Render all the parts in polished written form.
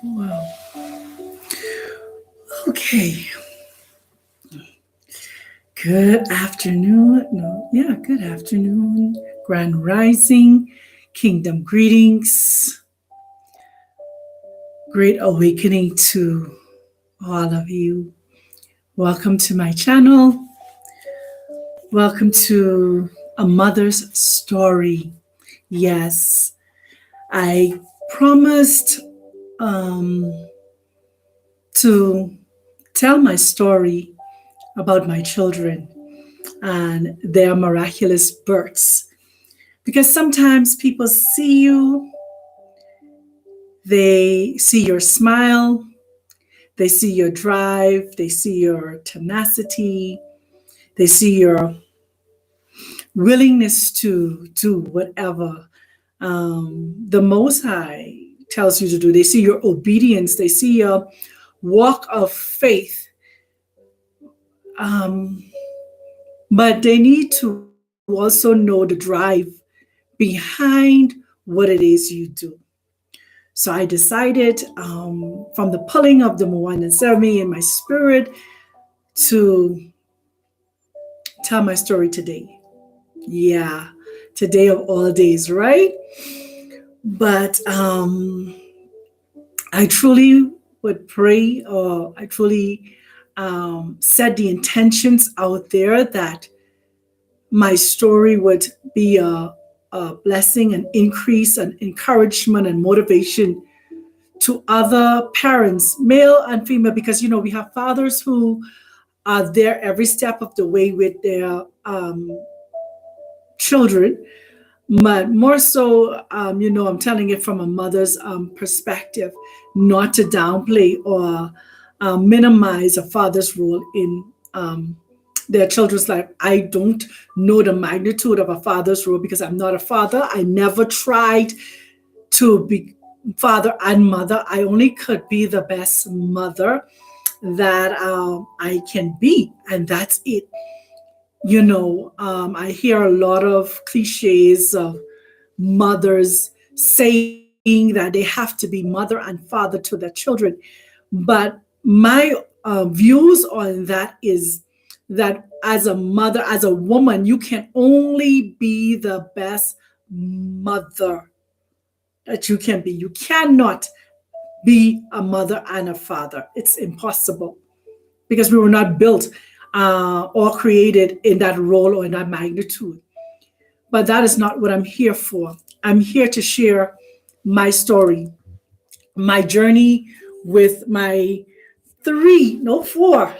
Wow. Okay. Good afternoon. No, yeah, good afternoon. Grand Rising, Kingdom greetings, great awakening to all of you. Welcome to my channel. Welcome to A Mother's Story. Yes, I promised to tell my story about my children and their miraculous births. Because sometimes people see you, they see your smile, they see your drive, they see your tenacity, they see your willingness to do whatever the Most High tells you to do. They see your obedience, they see your walk of faith. But they need to also know the drive behind what it is you do. So I decided from the pulling of the Moana ceremony in my spirit to tell my story today. Yeah, today of all days, right? But I truly would pray, or I truly set the intentions out there that my story would be a blessing, an increase, an encouragement, and motivation to other parents, male and female, because we have fathers who are there every step of the way with their children, but more so, I'm telling it from a mother's perspective, not to downplay or minimize a father's role in their children's life. I don't know the magnitude of a father's role because I'm not a father. I never tried to be father and mother. I only could be the best mother that I can be, and that's it. I hear a lot of cliches of mothers saying that they have to be mother and father to their children. But my views on that is that as a mother, as a woman, you can only be the best mother that you can be. You cannot be a mother and a father. It's impossible because we were not built or created in that role or in that magnitude. But that is not what I'm here for. I'm here to share my story, my journey with my four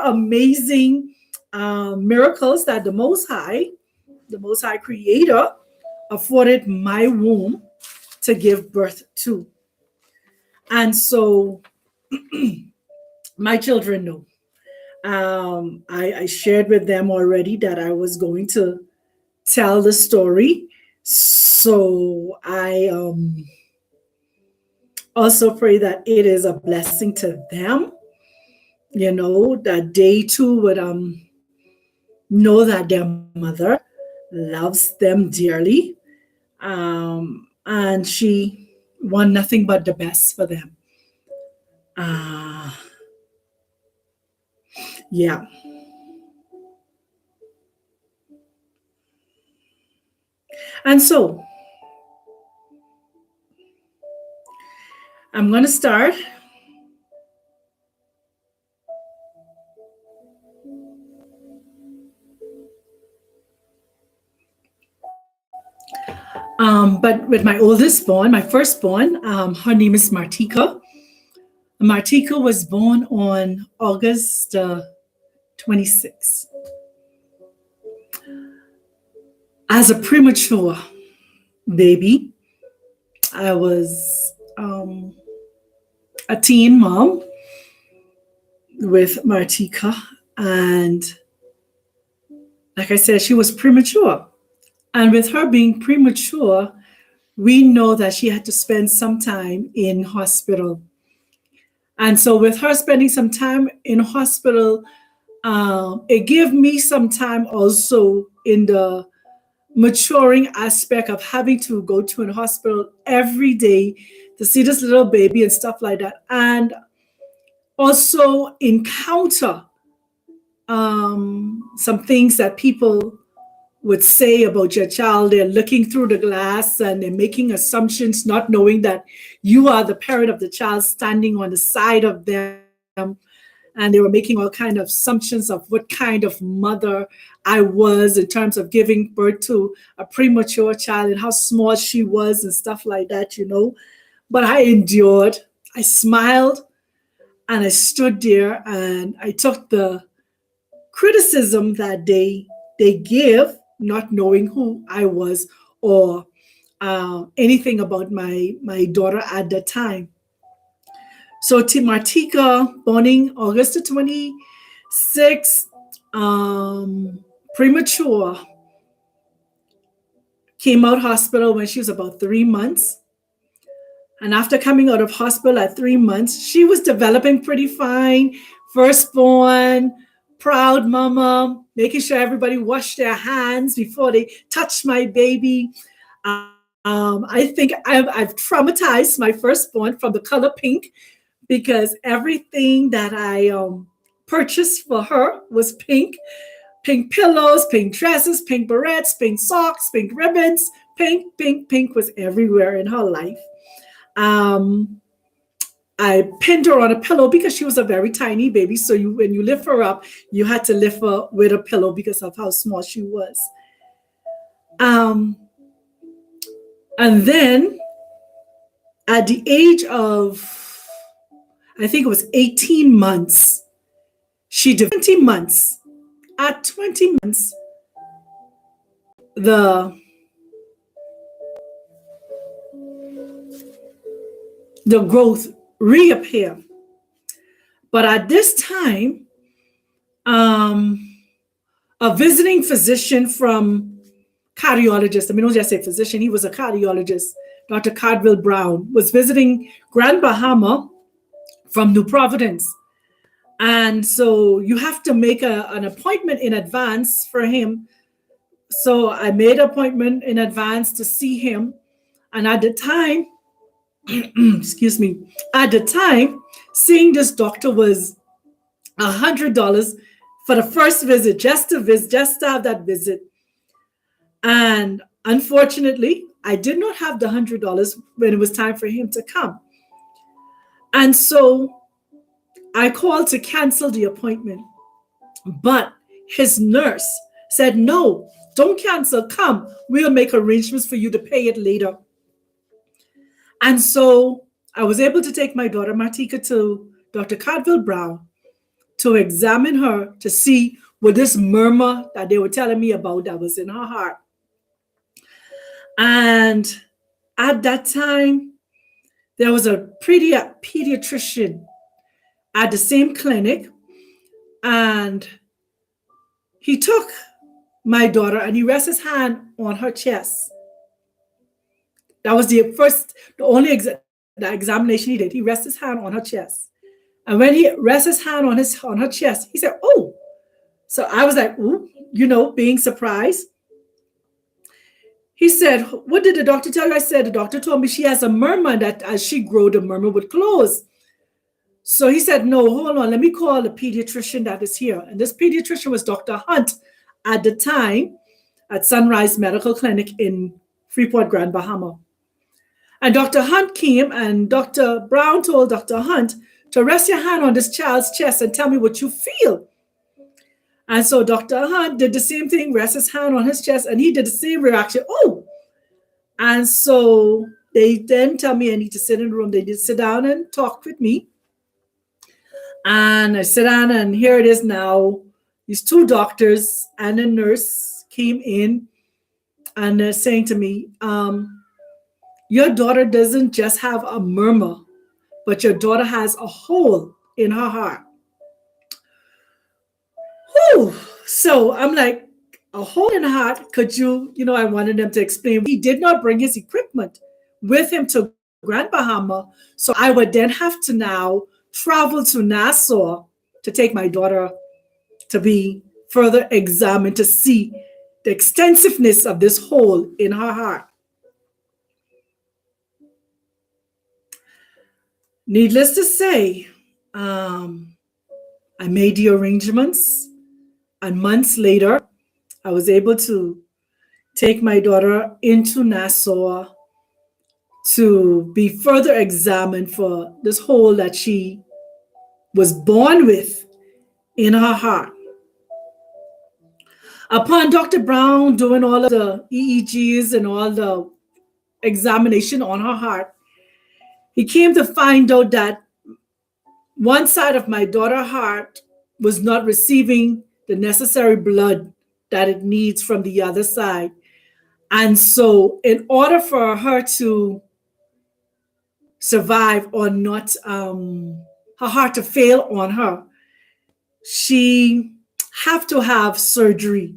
amazing miracles that the Most High Creator, afforded my womb to give birth to. And so my children know. I shared with them already that I was going to tell the story. So I also pray that it is a blessing to them, that they too would know that their mother loves them dearly, and she want nothing but the best for them. Yeah. And so I'm going to start. But with my oldest born, my firstborn, her name is Martika. Martika was born on August 26th. As a premature baby, I was a teen mom with Martika, and like I said, she was premature. And with her being premature, we know that she had to spend some time in hospital. And so with her spending some time in hospital, it gave me some time also in the maturing aspect of having to go to a hospital every day to see this little baby and stuff like that, and also encounter some things that people would say about your child. They're looking through the glass and they're making assumptions, not knowing that you are the parent of the child standing on the side of them. And they were making all kind of assumptions of what kind of mother I was in terms of giving birth to a premature child and how small she was and stuff like that, you know. But I endured. I smiled and I stood there and I took the criticism that they give, not knowing who I was or anything about my daughter at the time. So Martika, born in August the 26th, premature, came out hospital when she was about 3 months. And after coming out of hospital at 3 months, she was developing pretty fine. Firstborn, proud mama, making sure everybody washed their hands before they touched my baby. I think I've traumatized my firstborn from the color pink, because everything that I purchased for her was pink. Pink pillows, pink dresses, pink barrettes, pink socks, pink ribbons. Pink, pink, pink was everywhere in her life. I pinned her on a pillow because she was a very tiny baby. So when you lift her up, you had to lift her with a pillow because of how small she was. And then at the age of, I think it was 18 months, she did 20 months. At 20 months, the growth reappeared. But at this time, a visiting physician from cardiologist, I mean, don't just say physician, he was a cardiologist, Dr. Cardwell Brown, was visiting Grand Bahama from New Providence. And so you have to make an appointment in advance for him. So I made an appointment in advance to see him. And at the time, excuse me, at the time, seeing this doctor was $100 for the first visit, just to have that visit. And unfortunately, I did not have the $100 when it was time for him to come. And so I called to cancel the appointment, but his nurse said, no, don't cancel, come, we'll make arrangements for you to pay it later. And so I was able to take my daughter Martika to Dr. Cardwell Brown to examine her to see what this murmur that they were telling me about that was in her heart. And at that time, there was a pediatrician at the same clinic, and he took my daughter and he rested his hand on her chest. That was the only examination he did. He rested his hand on her chest. And when he rested his hand on her chest, he said, oh. So I was like, ooh, being surprised. He said, what did the doctor tell you? I said, the doctor told me she has a murmur that as she grew, the murmur would close. So he said, no, hold on, let me call the pediatrician that is here. And this pediatrician was Dr. Hunt at the time at Sunrise Medical Clinic in Freeport, Grand Bahama. And Dr. Hunt came and Dr. Brown told Dr. Hunt to rest your hand on this child's chest and tell me what you feel. And so Dr. Hunt did the same thing, rest his hand on his chest, and he did the same reaction. Oh! And so they then tell me I need to sit in the room. They did sit down and talk with me. And I sit down, and here it is now. These two doctors and a nurse came in, and they're saying to me, your daughter doesn't just have a murmur, but your daughter has a hole in her heart. Whew. So I'm like, a hole in the heart? Could you, I wanted them to explain. He did not bring his equipment with him to Grand Bahama. So I would then have to now travel to Nassau to take my daughter to be further examined to see the extensiveness of this hole in her heart. Needless to say, I made the arrangements, and months later, I was able to take my daughter into Nassau to be further examined for this hole that she was born with in her heart. Upon Dr. Brown doing all of the EEGs and all the examination on her heart, he came to find out that one side of my daughter's heart was not receiving the necessary blood that it needs from the other side. And so in order for her to survive or not, her heart to fail on her, she have to have surgery.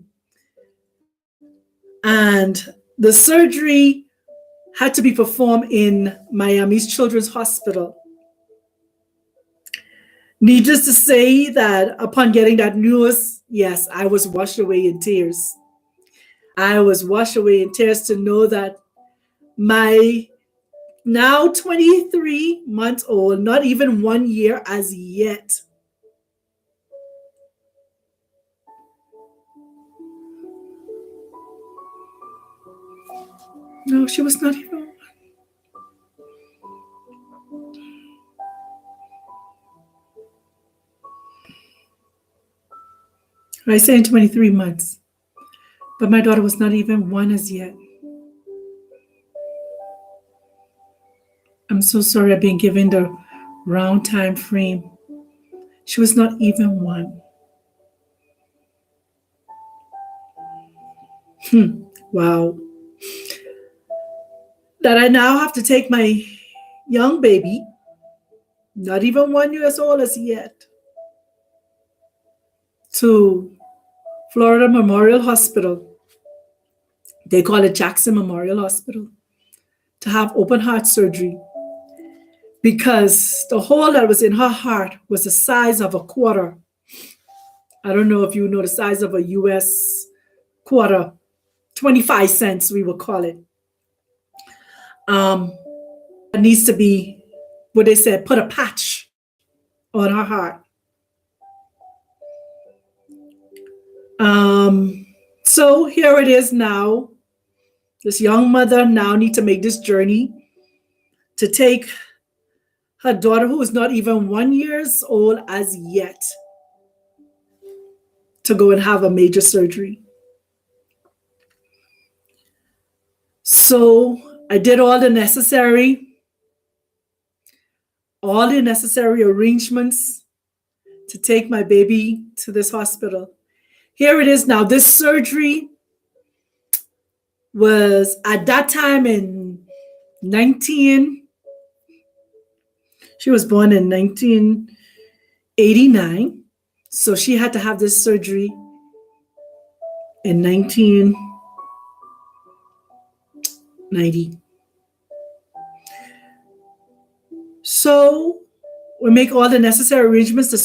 And the surgery had to be performed in Miami's Children's Hospital. Needless to say that upon getting that news, yes, I was washed away in tears. I was washed away in tears to know that my now 23-month-old, not even 1 year as yet, no, she was not even one. I say in 23 months, but my daughter was not even one as yet. I'm so sorry I've been given the wrong time frame. She was not even one. Wow. That I now have to take my young baby, not even 1 year old as yet, to Florida Memorial Hospital. They call it Jackson Memorial Hospital, to have open heart surgery, because the hole that was in her heart was the size of a quarter. I don't know if you know the size of a US quarter, 25 cents we would call it. It needs to be, what they said, put a patch on her heart. So here it is now. This young mother now needs to make this journey to take her daughter, who is not even 1 year old as yet, to go and have a major surgery. So I did all the necessary arrangements to take my baby to this hospital. Here it is now. This surgery was at that time in she was born in 1989. So she had to have this surgery in 1990. So we make all the necessary arrangements. The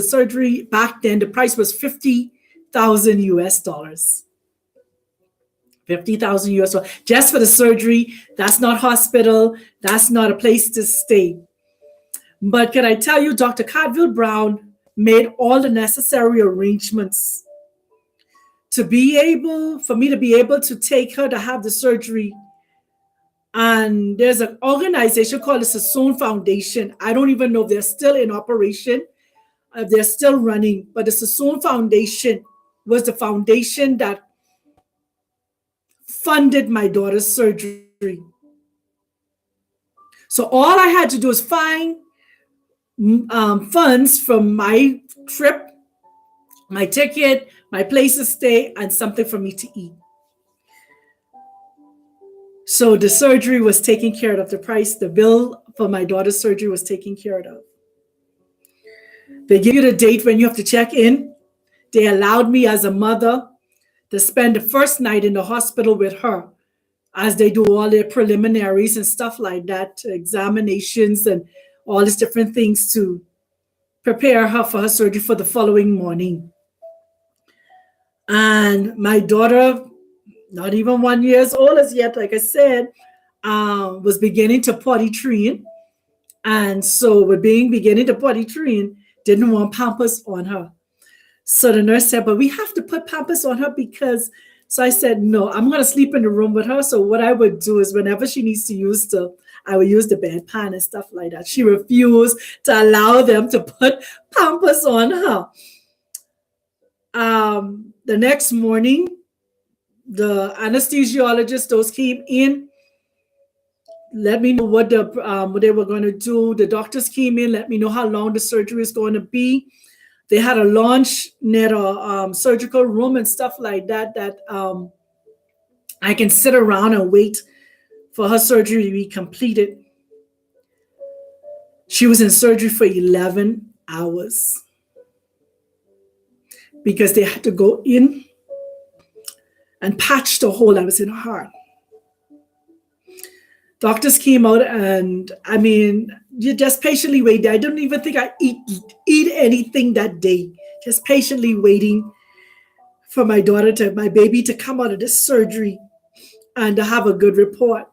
surgery back then, the price was $50,000 US. $50,000 US just for the surgery. That's not hospital. That's not a place to stay. But can I tell you, Dr. Cartwheel Brown made all the necessary arrangements for me to be able to take her to have the surgery. And there's an organization called the Sassoon Foundation. I don't even know if they're still in operation, if they're still running, but the Sassoon Foundation was the foundation that funded my daughter's surgery. So all I had to do is find funds from my trip, my ticket, my place to stay, and something for me to eat. So the surgery was taken care of. The bill for my daughter's surgery was taken care of. They give you the date when you have to check in. They allowed me as a mother to spend the first night in the hospital with her, as they do all their preliminaries and stuff like that, examinations and all these different things to prepare her for her surgery for the following morning. And my daughter, not even 1 year old as yet, like I said, was beginning to potty train. And so with beginning to potty train, didn't want Pampers on her. So the nurse said, but we have to put Pampers on her because, so I said, no, I'm going to sleep in the room with her. So what I would do is whenever she needs to use I would use the bedpan and stuff like that. She refused to allow them to put Pampers on her. The next morning, the anesthesiologist, those came in, let me know what they were going to do. The doctors came in, let me know how long the surgery is going to be. They had a launch near a surgical room and stuff like that, I can sit around and wait for her surgery to be completed. She was in surgery for 11 hours because they had to go in and patch the hole that was in her heart. Doctors came out and, I mean, you just patiently wait. I don't even think I eat anything that day. Just patiently waiting for my baby to come out of this surgery and to have a good report.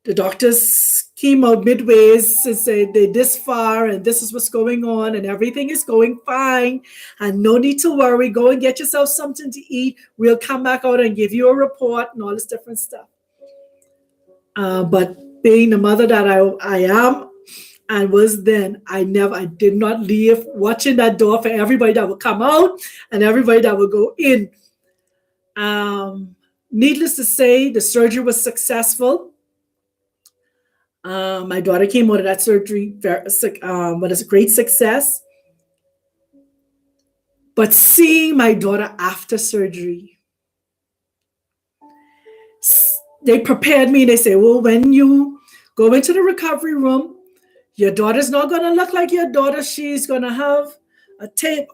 The doctors came out midways and said they're this far and this is what's going on and everything is going fine and no need to worry. Go and get yourself something to eat. We'll come back out and give you a report and all this different stuff. But being the mother that I am and was then, I did not leave watching that door for everybody that would come out and everybody that would go in. Needless to say, the surgery was successful. My daughter came out of that surgery with a great success. But seeing my daughter after surgery, they prepared me. They say, well, when you go into the recovery room, your daughter's not going to look like your daughter. She's going to have a tape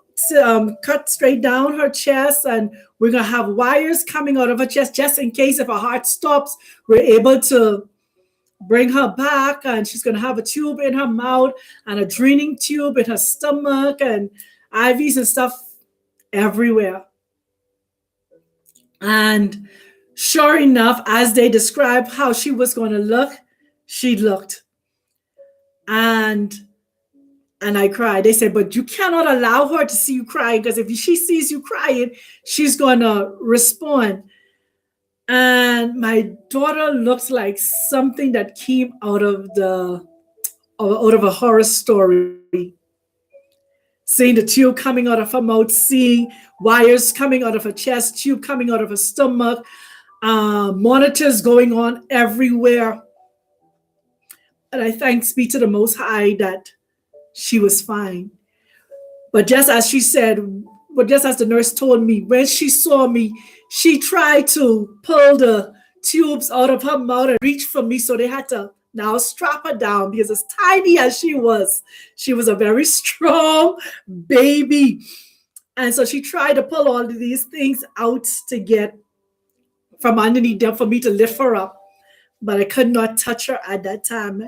cut straight down her chest, and we're going to have wires coming out of her chest just in case if her heart stops, we're able to bring her back, and she's going to have a tube in her mouth and a draining tube in her stomach and IVs and stuff everywhere. And sure enough, as they described how she was going to look, she looked. And I cried. They said, but you cannot allow her to see you crying because if she sees you crying, she's going to respond. And my daughter looks like something that came out of a horror story. Seeing the tube coming out of her mouth, seeing wires coming out of her chest, tube coming out of her stomach, monitors going on everywhere. And I thanks be to the Most High that she was fine. But just as she said, just as the nurse told me, when she saw me, she tried to pull the tubes out of her mouth and reach for me. So they had to now strap her down because as tiny as she was a very strong baby. And so she tried to pull all of these things out to get from underneath them for me to lift her up. But I could not touch her at that time.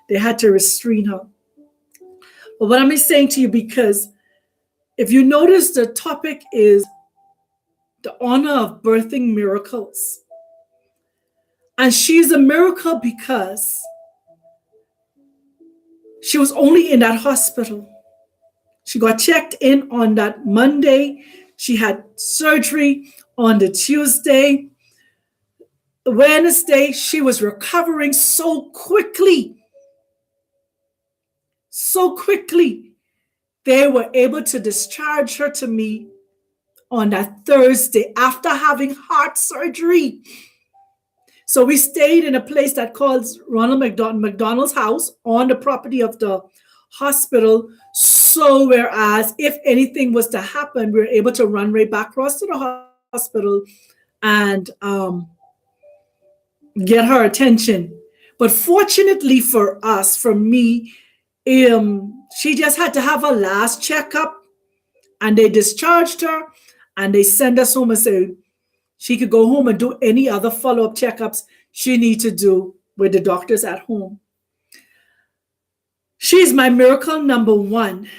They had to restrain her. But what I'm saying to you, because if you notice, the topic is the honor of birthing miracles. And she's a miracle because she was only in that hospital. She got checked in on that Monday. She had surgery on the Tuesday. Wednesday, she was recovering so quickly. So quickly. They were able to discharge her to me on that Thursday after having heart surgery. So we stayed in a place that calls Ronald McDonald's house on the property of the hospital. So whereas if anything was to happen, we were able to run right back across to the hospital and get her attention. But fortunately for us, for me, she just had to have a last checkup and they discharged her and they sent us home and said she could go home and do any other follow-up checkups she needs to do with the doctors at home. She's my miracle number one.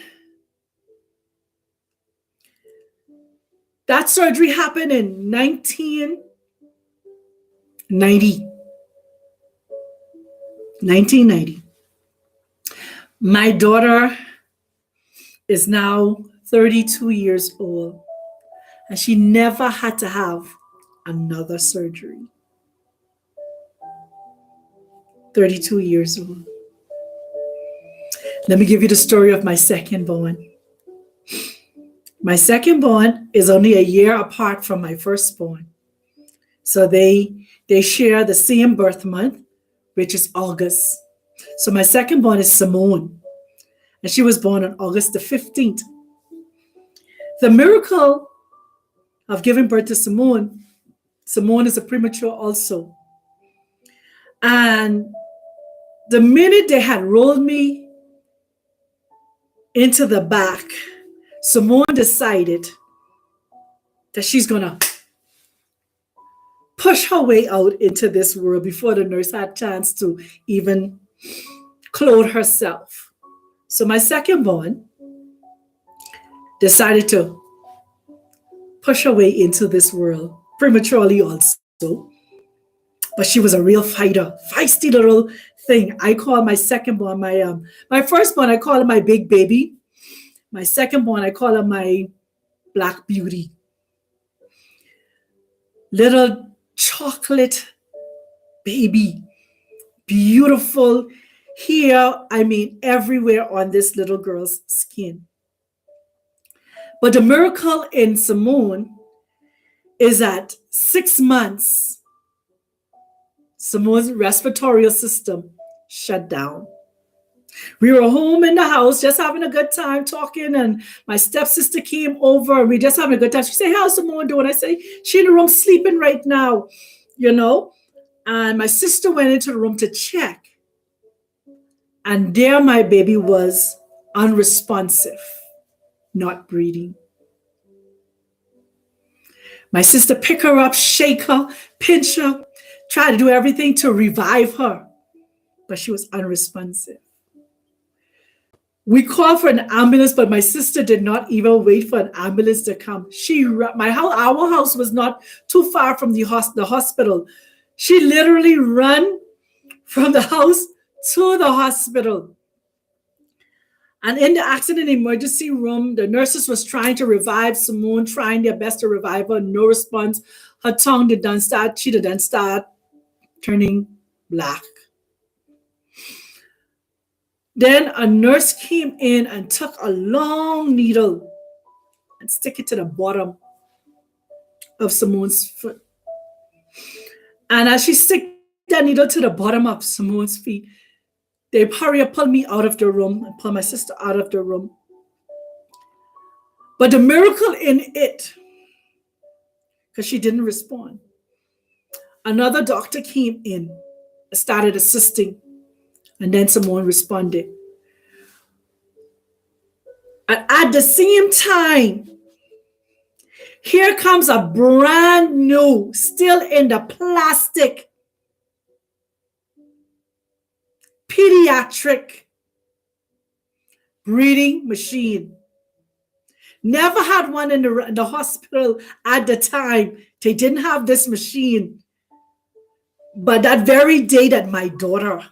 That surgery happened in 1990. 1990. My daughter is now 32 years old, and she never had to have another surgery. 32 years old. Let me give you the story of my second born. My second born is only a year apart from my firstborn. So they share the same birth month, which is August. So my second born is Simone, and she was born on August the 15th. The miracle of giving birth to Simone is a premature also. And the minute they had rolled me into the back, Simone decided that she's going to push her way out into this world before the nurse had a chance to even clothe herself. So my second born decided to push her way into this world prematurely also. But she was a real fighter, feisty little thing. I call my second born my first born, I call her my big baby. My second born, I call her my black beauty. Little chocolate baby, beautiful here, everywhere on this little girl's skin. But the miracle in Simone is at 6 months, Simone's respiratory system shut down. We were home in the house just having a good time talking, and my stepsister came over and we just having a good time. She said, how's Simone doing? I say, she in the room sleeping right now, And my sister went into the room to check. And there my baby was unresponsive, not breathing. My sister picked her up, shake her, pinch her, try to do everything to revive her, but she was unresponsive. We called for an ambulance, but my sister did not even wait for an ambulance to come. Our house was not too far from the hospital. She literally ran from the house to the hospital. And in the accident emergency room, the nurses was trying to revive Simone, trying their best to revive her. No response. Her tongue did not start. She didn't start turning black. Then a nurse came in and took a long needle and stick it to the bottom of Simone's foot. And as she stick that needle to the bottom of Simone's feet, they hurry up, pull me out of the room and pull my sister out of the room. But the miracle in it, because she didn't respond, another doctor came in, started assisting, and then Simone responded. And at the same time, here comes a brand new, still in the plastic, pediatric breathing machine. Never had one in the hospital at the time. They didn't have this machine. But that very day that my daughter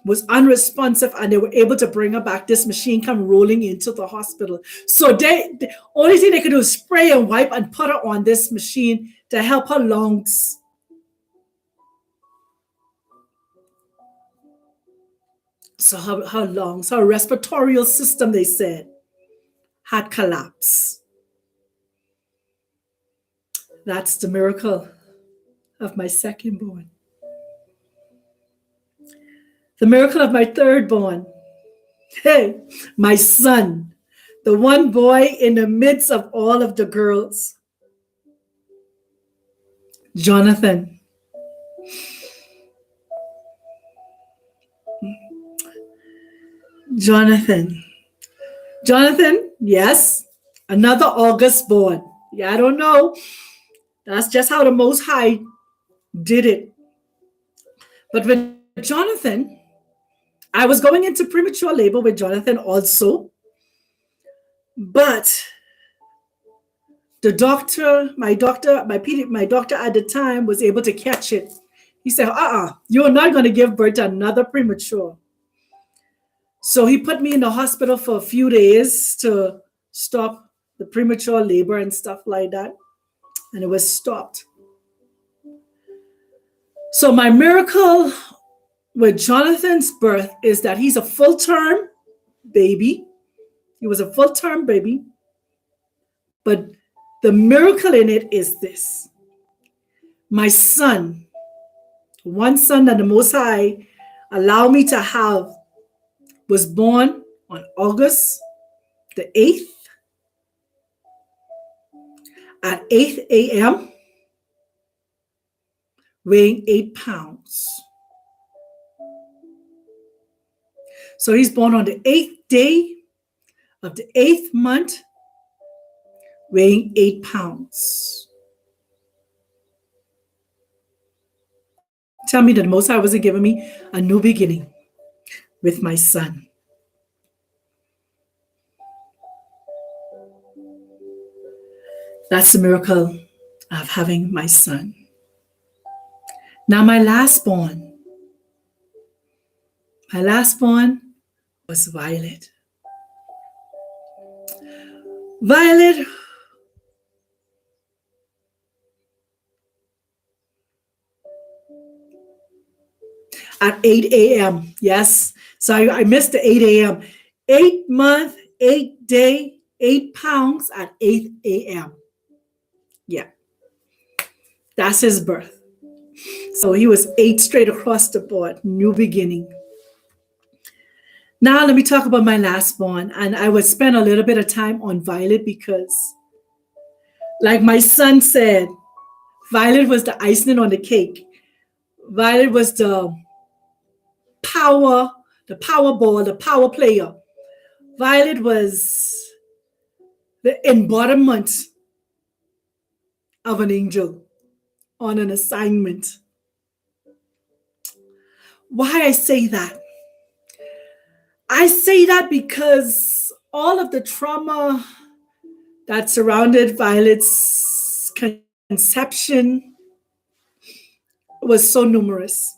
was unresponsive and they were able to bring her back, this machine come rolling into the hospital. So the only thing they could do is spray and wipe and put her on this machine to help her lungs. So her lungs, her respiratory system, they said, had collapsed. That's the miracle of my second born. The miracle of my third born. Hey, my son, the one boy in the midst of all of the girls. Jonathan. Jonathan, yes, another August born. Yeah, I don't know. That's just how the Most High did it. But with Jonathan, I was going into premature labor with Jonathan also. But my doctor at the time was able to catch it. He said, you're not going to give birth to another premature. So he put me in the hospital for a few days to stop the premature labor and stuff like that. And it was stopped. So my miracle with Jonathan's birth is that he's a full-term baby. He was a full-term baby. But the miracle in it is this. My son, one son that the Most High allowed me to have, was born on August the 8th at 8 a.m., weighing 8 pounds. So he's born on the 8th day of the 8th month, weighing 8 pounds. Tell me that the Most High wasn't giving me a new beginning with my son. That's the miracle of having my son. Now my last born was Violet. Violet at 8 a.m. Yes. So I missed the 8 a.m. 8 month, 8 day, 8 pounds at 8 a.m. Yeah. That's his birth. So he was 8 straight across the board. New beginning. Now let me talk about my last born. And I would spend a little bit of time on Violet because, like my son said, Violet was the icing on the cake. Violet was the power ball, the power player. Violet was the embodiment of an angel on an assignment. Why I say that? I say that because all of the trauma that surrounded Violet's conception was so numerous.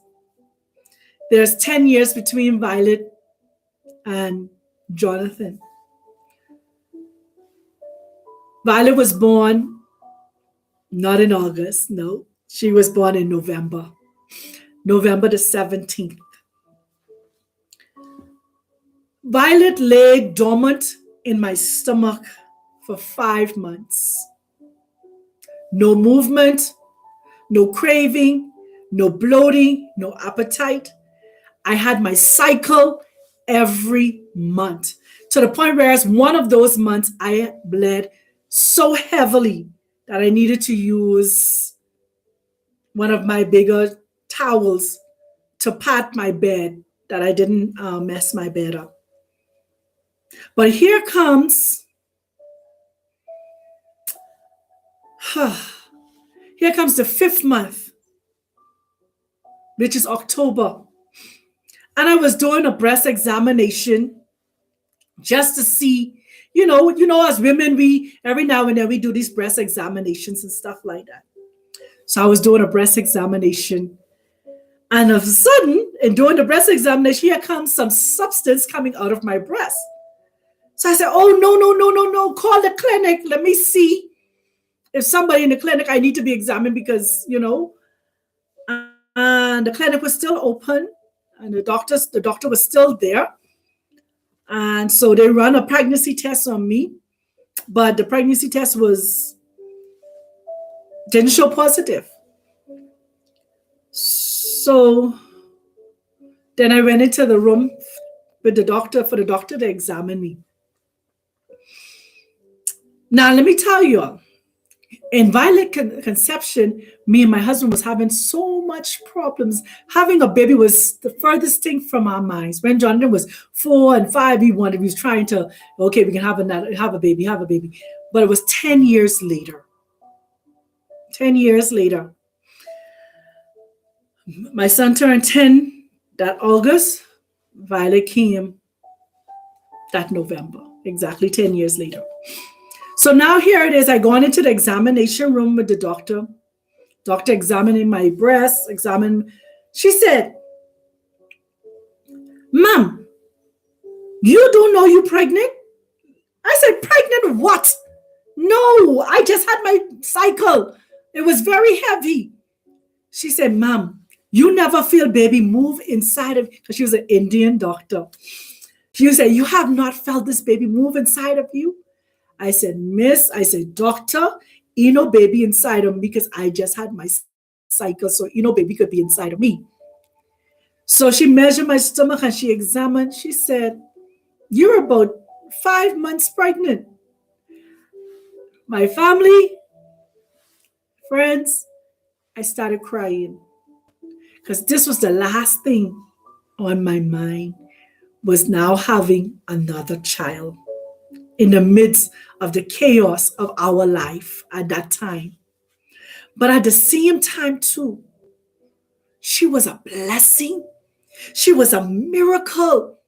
There's 10 years between Violet and Jonathan. Violet was born not in August, no. She was born in November the 17th. Violet lay dormant in my stomach for 5 months. No movement, no craving, no bloating, no appetite. I had my cycle every month to the point where as one of those months I bled so heavily that I needed to use one of my bigger towels to pat my bed that I didn't mess my bed up. But here comes the 5th month, which is October. And I was doing a breast examination just to see, you know, as women, we every now and then we do these breast examinations and stuff like that. So I was doing a breast examination. And all of a sudden, in doing the breast examination, here comes some substance coming out of my breast. So I said, oh, no, call the clinic. Let me see if somebody in the clinic, I need to be examined because, and the clinic was still open and the doctor was still there. And so they run a pregnancy test on me, but the pregnancy test didn't show positive. So then I went into the room with the doctor for the doctor to examine me. Now, let me tell you, in Violet conception, me and my husband was having so much problems. Having a baby was the furthest thing from our minds. When Jonathan was 4 and 5, he was trying to, okay, we can have a baby. But it was 10 years later. 10 years later. My son turned 10 that August. Violet came that November, exactly 10 years later. So now here it is. I gone into the examination room with the doctor. Doctor examining my breasts, She said, "Mom, you don't know you're pregnant?" I said, "Pregnant what? No, I just had my cycle. It was very heavy." She said, "Mom, you never feel baby move inside of," because she was an Indian doctor. She said, "You have not felt this baby move inside of you?" I said, "Doctor, baby inside of me because I just had my cycle. So, baby could be inside of me." So she measured my stomach and she examined. She said, "You're about 5 months pregnant." My family, friends, I started crying because this was the last thing on my mind, was now having another child in the midst of the chaos of our life at that time. But at the same time, too, she was a blessing. She was a miracle.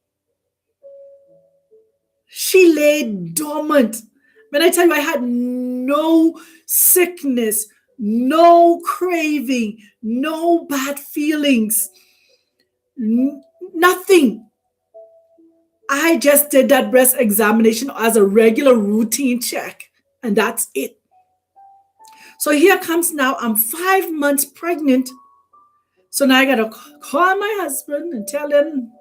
She lay dormant. When I tell you, I had no sickness, no craving, no bad feelings, nothing. I just did that breast examination as a regular routine check, and that's it. So here comes now, I'm 5 months pregnant. So now I got to call my husband and tell him,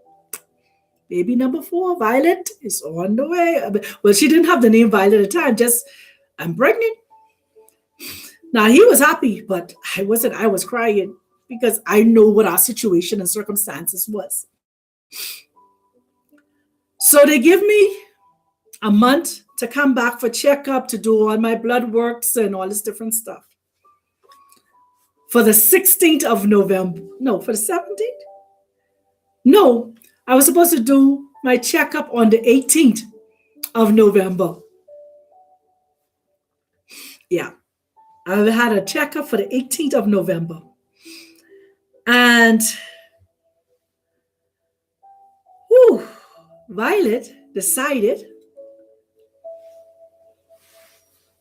baby number 4, Violet, is on the way. Well, she didn't have the name Violet at the time, just, I'm pregnant. Now he was happy, but I wasn't. I was crying because I know what our situation and circumstances was. So they give me a month to come back for checkup, to do all my blood works and all this different stuff. For the 16th of November, no, for the 17th? No, I was supposed to do my checkup on the 18th of November. Yeah, I had a checkup for the 18th of November. And Violet decided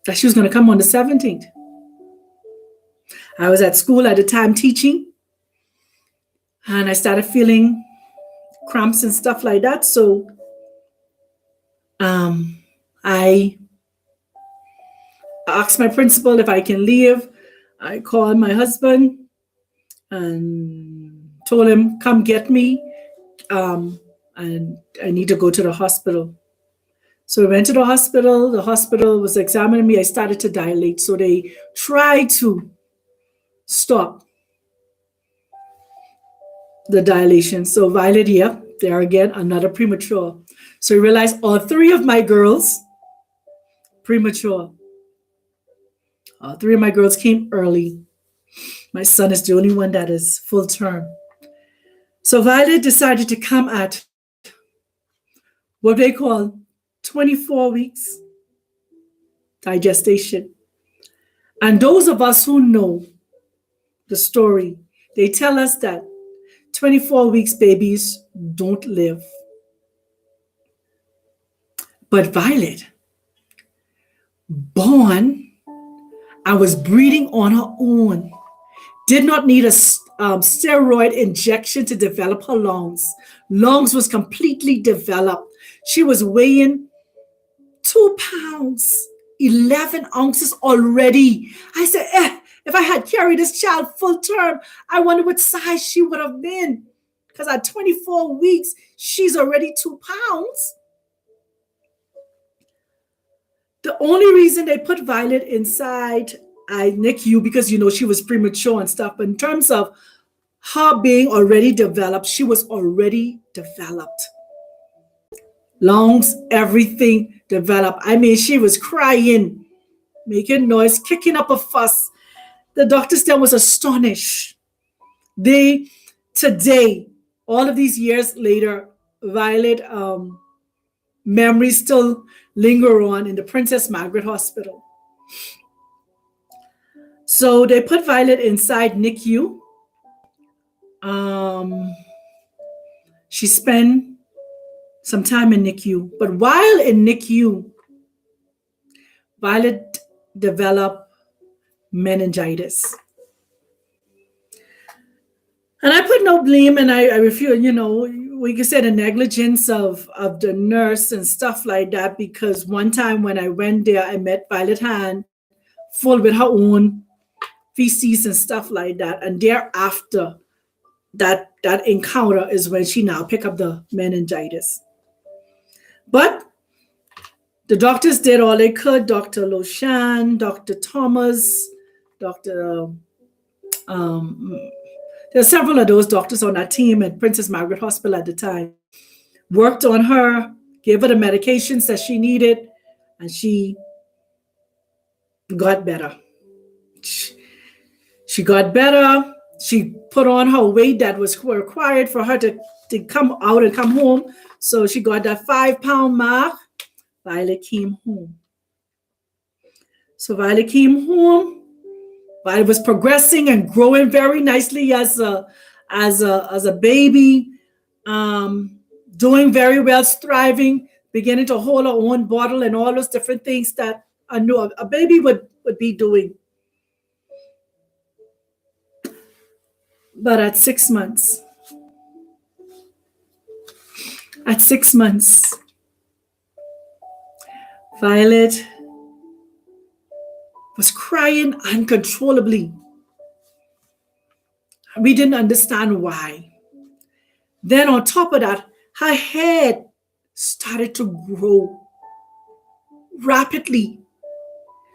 that she was going to come on the 17th. I was at school at the time teaching, and I started feeling cramps and stuff like that. So I asked my principal if I can leave. I called my husband and told him, "Come get me. And I need to go to the hospital." So we went to the hospital. The hospital was examining me. I started to dilate. So they tried to stop the dilation. So Violet here, there again, another premature. So I realized all 3 of my girls, premature. All 3 of my girls came early. My son is the only one that is full term. So Violet decided to come at what they call 24 weeks digestation. And those of us who know the story, they tell us that 24 weeks babies don't live. But Violet, born and was breathing on her own, did not need a steroid injection to develop her lungs. Lungs was completely developed. She was weighing 2 pounds, 11 ounces already. I said, if I had carried this child full term, I wonder what size she would have been. Because at 24 weeks, she's already 2 pounds. The only reason they put Violet inside NICU, because, she was premature and stuff. But in terms of her being already developed, she was already developed. Lungs, everything developed. I mean, she was crying, making noise, kicking up a fuss. The doctor still was astonished. Today, all of these years later, Violet memories still linger on in the Princess Margaret Hospital. So they put Violet inside NICU. She spent some time in NICU. But while in NICU, Violet developed meningitis. And I put no blame, and I refuse, we could say the negligence of the nurse and stuff like that, because one time when I went there, I met Violet hand full with her own feces and stuff like that. And thereafter, that encounter is when she now picked up the meningitis. But the doctors did all they could. Dr. Loshan, Dr. Thomas, Dr. There are several of those doctors on that team at Princess Margaret Hospital at the time. Worked on her, gave her the medications that she needed, and she got better. She got better. She put on her weight that was required for her to come out and come home. So she got that 5-pound mark. Violet came home. So Violet came home. Violet was progressing and growing very nicely as a baby, doing very well, thriving, beginning to hold her own bottle and all those different things that I knew a baby would be doing. But at 6 months, Violet was crying uncontrollably. We didn't understand why. Then on top of that, her head started to grow rapidly.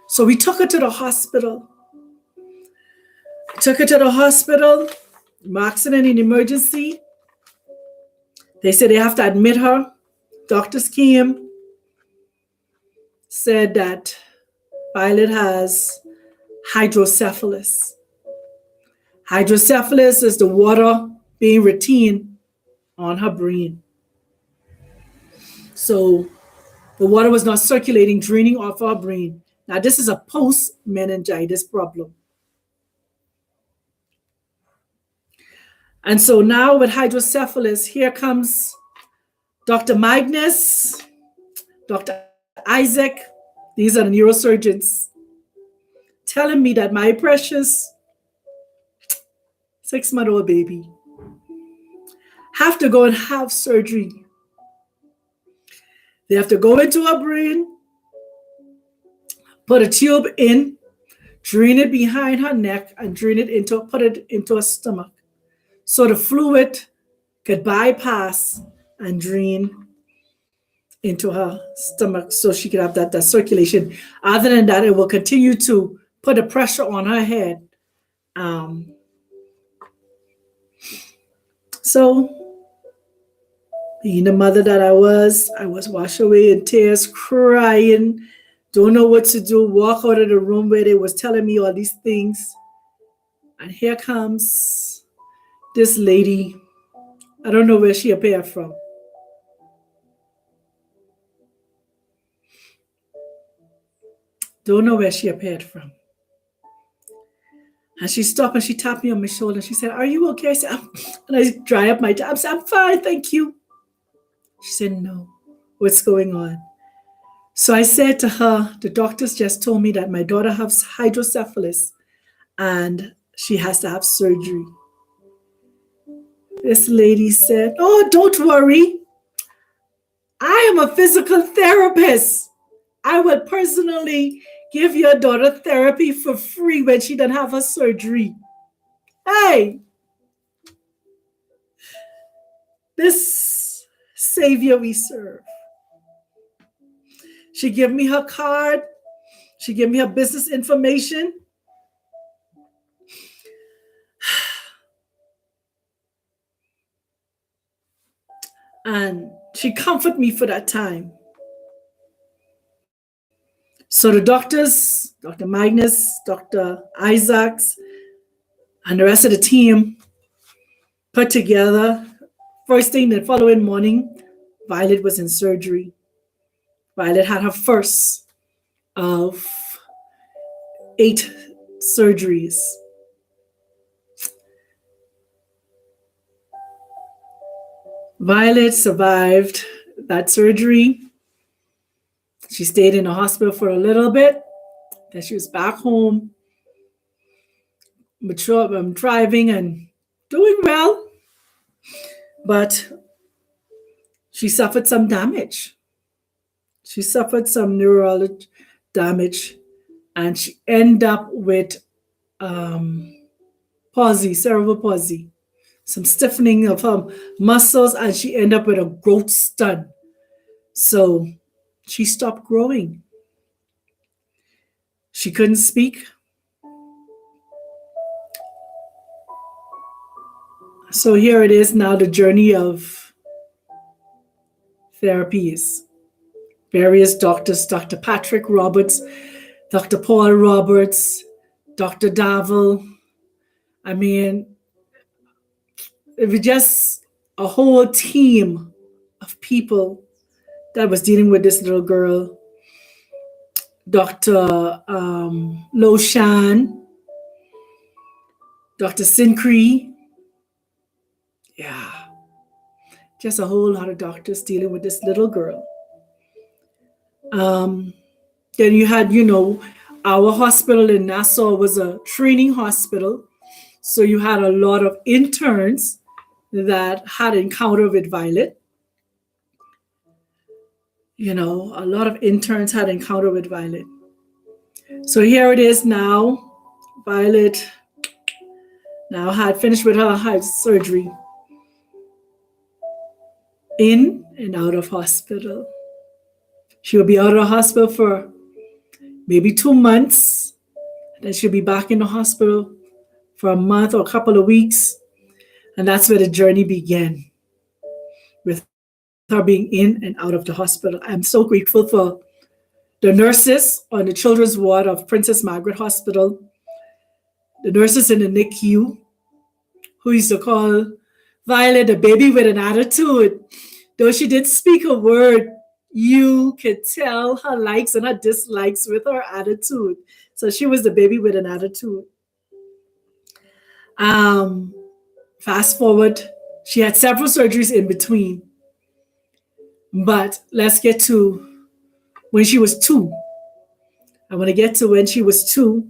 So we took her to the hospital. Accident in emergency. They said they have to admit her. Doctors came, said that Violet has hydrocephalus. Hydrocephalus is the water being retained on her brain. So the water was not circulating, draining off her brain. Now, this is a post-meningitis problem. And so now with hydrocephalus, here comes Dr. Magnus, Dr. Isaac. These are the neurosurgeons telling me that my precious 6-month-old baby have to go and have surgery. They have to go into her brain, put a tube in, drain it behind her neck, and put it into her stomach. So the fluid could bypass and drain into her stomach so she could have that circulation. Other than that, it will continue to put a pressure on her head. So being the mother that I was washed away in tears, crying, don't know what to do, walk out of the room where they was telling me all these things. And here comes this lady. I don't know where she appeared from. Don't know where she appeared from. And she stopped and she tapped me on my shoulder. She said, "Are you okay?" I said, and I dry up my tears. I said, "I'm fine, thank you." She said, "No, what's going on?" So I said to her, "The doctors just told me that my daughter has hydrocephalus and she has to have surgery." This lady said, "Oh, don't worry. I am a physical therapist. I will personally give your daughter therapy for free when she doesn't have her surgery." Hey, this Savior we serve. She gave me her card. She gave me her business information. And she comforted me for that time. So the doctors, Dr. Magnus, Dr. Isaacs, and the rest of the team put together. First thing, the following morning, Violet was in surgery. Violet had her first of 8 surgeries. Violet survived that surgery. She stayed in the hospital for a little bit. Then she was back home, thriving and doing well. But she suffered some damage. She suffered some neurological damage, and she ended up with palsy, cerebral palsy, some stiffening of her muscles, and she ended up with a growth stud. So she stopped growing. She couldn't speak. So here it is now, the journey of therapies. Various doctors, Dr. Patrick Roberts, Dr. Paul Roberts, Dr. Davil. I mean, it was just a whole team of people that was dealing with this little girl. Dr. Loshan, Dr. Sincree. Yeah, just a whole lot of doctors dealing with this little girl. Then you had, our hospital in Nassau was a training hospital. So you had a lot of interns that had encounter with Violet. A lot of interns had encounter with Violet. So here it is now. Violet now had finished with her heart surgery. In and out of hospital. She will be out of the hospital for maybe 2 months. Then she'll be back in the hospital for a month or a couple of weeks. And that's where the journey began, with her being in and out of the hospital. I'm so grateful for the nurses on the children's ward of Princess Margaret Hospital, the nurses in the NICU, who used to call Violet a baby with an attitude. Though she did speak a word, you could tell her likes and her dislikes with her attitude. So she was the baby with an attitude. Fast forward, she had several surgeries in between. But let's get to when she was 2. I want to get to when she was 2.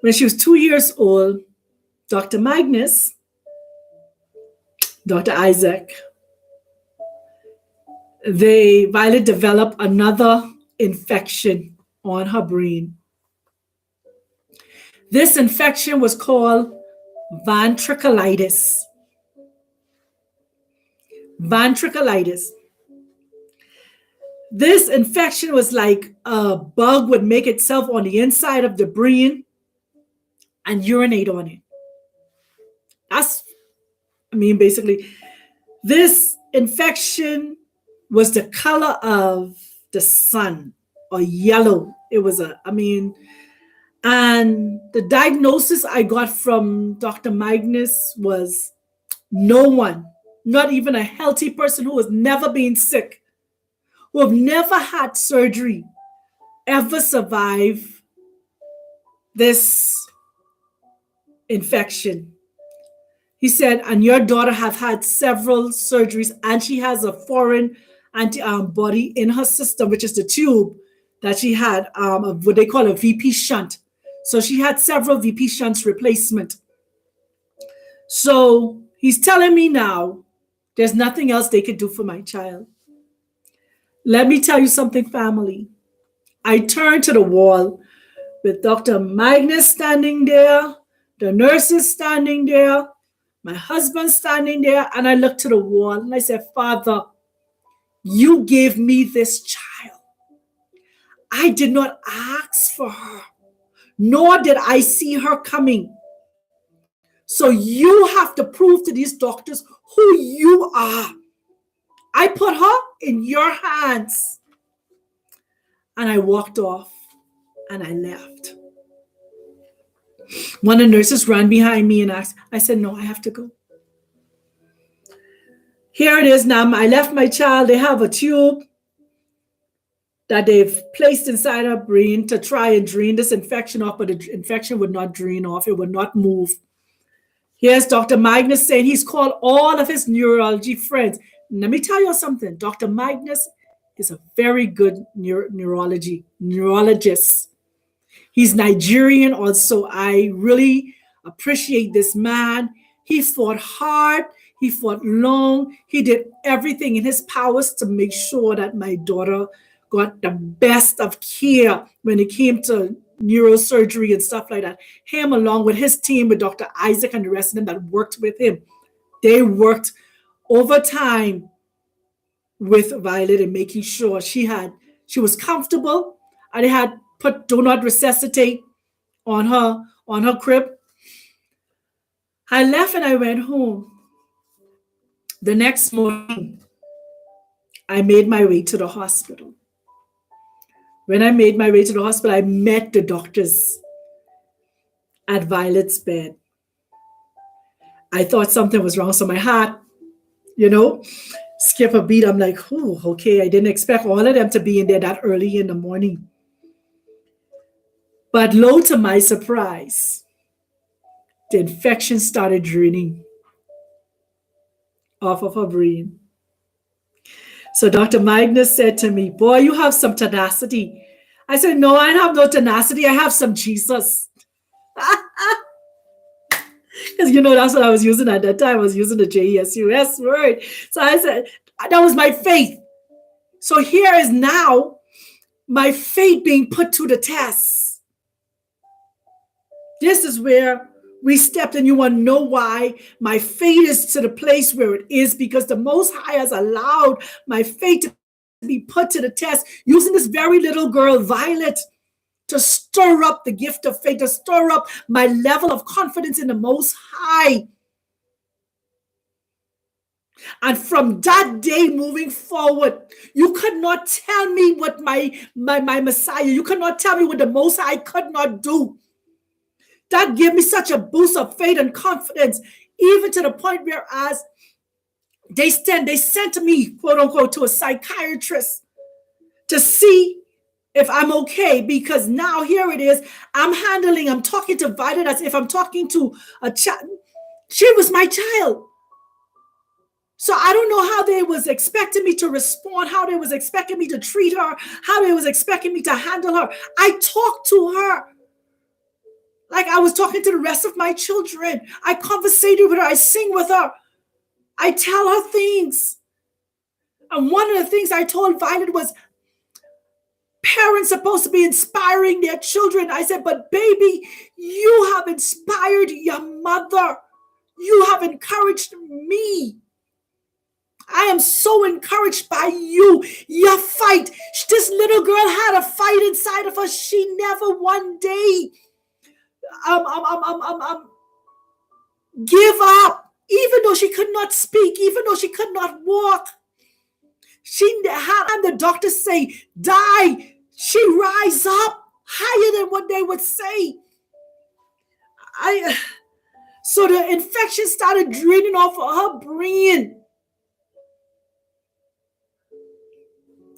When she was 2 years old, Dr. Magnus, Dr. Isaac, Violet developed another infection on her brain. This infection was called ventriculitis. Ventriculitis. This infection was like a bug would make itself on the inside of the brain and urinate on it. Basically, this infection was the color of the sun, or yellow. It was and the diagnosis I got from Dr. Magnus was no one, not even a healthy person who has never been sick, who have never had surgery, ever survive this infection. He said, and your daughter have had several surgeries, and she has a foreign antibody in her system, which is the tube that she had, what they call a VP shunt. So she had several VP shunts replacement. So he's telling me now, there's nothing else they could do for my child. Let me tell you something, family. I turned to the wall with Dr. Magnus standing there, the nurses standing there, my husband standing there, and I looked to the wall and I said, Father, you gave me this child. I did not ask for her, nor did I see her coming. So you have to prove to these doctors who you are. I put her in your hands. And I walked off and I left. One of the nurses ran behind me and asked, I said, no, I have to go. Here it is now. I left my child. They have a tube that they've placed inside her brain to try and drain this infection off, but the infection would not drain off. It would not move. Here's Dr. Magnus saying he's called all of his neurology friends. Let me tell you something. Dr. Magnus is a very good neurologist. He's Nigerian also. I really appreciate this man. He fought hard. He fought long. He did everything in his powers to make sure that my daughter got the best of care when it came to neurosurgery and stuff like that. Him, along with his team, with Dr. Isaac and the rest of them that worked with him, they worked overtime with Violet and making sure she was comfortable. And they had put do not resuscitate on her crib. I left and I went home. The next morning, I made my way to the hospital. When I made my way to the hospital, I met the doctors at Violet's bed. I thought something was wrong, so my heart, skip a beat. I'm like, oh, okay. I didn't expect all of them to be in there that early in the morning. But lo, to my surprise, the infection started draining off of her brain. So Dr. Magnus said to me, boy, you have some tenacity. I said, no, I have no tenacity. I have some Jesus. Because, that's what I was using at that time. I was using the JESUS word. So I said, that was my faith. So here is now my faith being put to the test. This is where we stepped, and you want to know why my faith is to the place where it is, because the Most High has allowed my faith to be put to the test, using this very little girl, Violet, to stir up the gift of faith, to stir up my level of confidence in the Most High. And from that day moving forward, you could not tell me what my Messiah, you could not tell me what the Most High could not do. That gave me such a boost of faith and confidence, even to the point where as they sent me, quote unquote, to a psychiatrist to see if I'm okay, because now here it is, I'm talking to Violet as if I'm talking to a child. She was my child. So I don't know how they was expecting me to respond, how they was expecting me to treat her, how they was expecting me to handle her. I talked to her like I was talking to the rest of my children. I conversated with her. I sing with her. I tell her things. And one of the things I told Violet was, parents supposed to be inspiring their children. I said, but baby, you have inspired your mother. You have encouraged me. I am so encouraged by you. Your fight. This little girl had a fight inside of her. She never one day give up, even though she could not speak, even though she could not walk. She had the doctors say, die. She rise up higher than what they would say. So the infection started draining off of her brain.